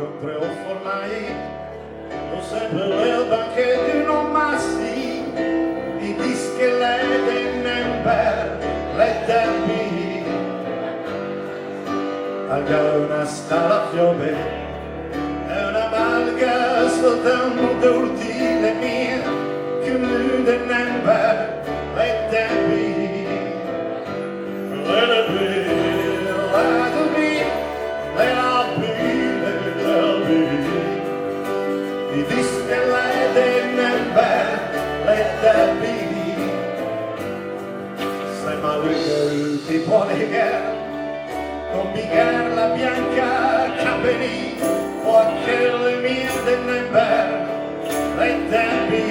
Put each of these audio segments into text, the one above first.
incontré au fornailler, ho sempre l'erba che tu non massi, i dischi e le dennember, le tempi, a una scala fiove, e una malga soltanto d'urtile mia, che lui dennember, le tempi, let it be, let it be, let it be, let it be. I dischi e le dennember, let it be. Sai male che ti può negare, con pigar la bianca capelli, o aquelle mie dennember, let it be.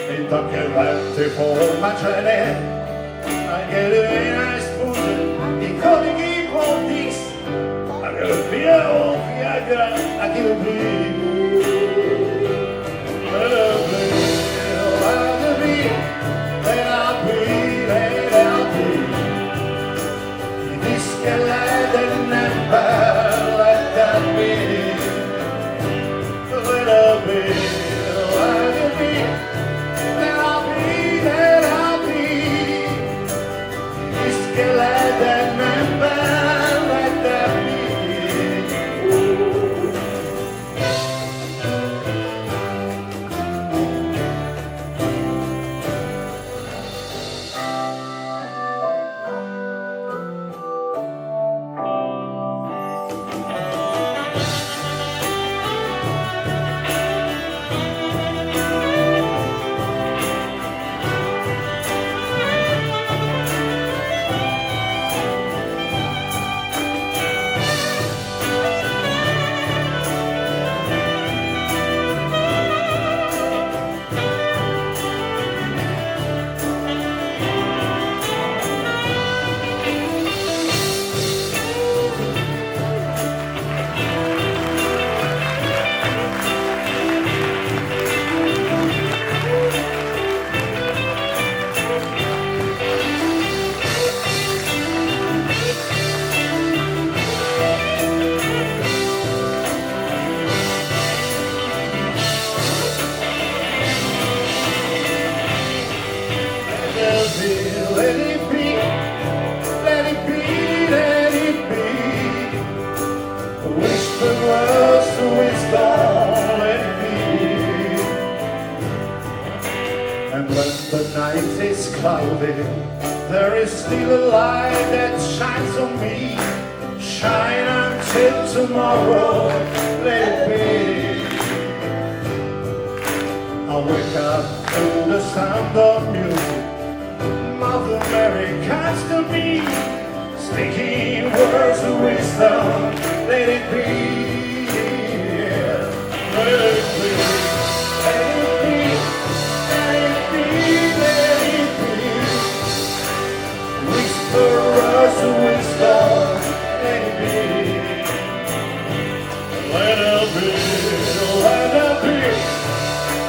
E tocca il vento forma cene, anche le nice food, i codici pontis, anche il pio, Viagra, anche il blu. Let it be, let it be, let it be. I dischi e le dennember, let it be. Let it be, let it be, let it be, let it be. Che le dennember, let it be. Let it be, let it be, let it be. Whisper words to wisdom, let it be. And when the night is cloudy, there is still a light that shines on me. Shine until tomorrow, let it be. I'll wake up to the sound of music. Mother Mary comes to me, speaking words of wisdom. Let it be, let it be, let it be, let it be, let it be. Whisper words of wisdom. Let it be, let it be, let it be,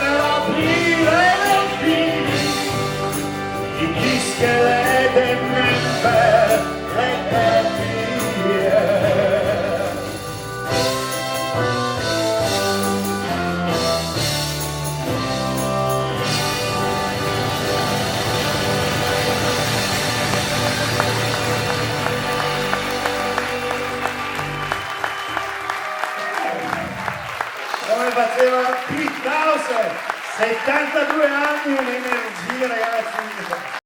let it be, let it be. I dischi e le dennember, let it be. Come faceva Pete Townsend, 72 anni, un'energia ragazzi.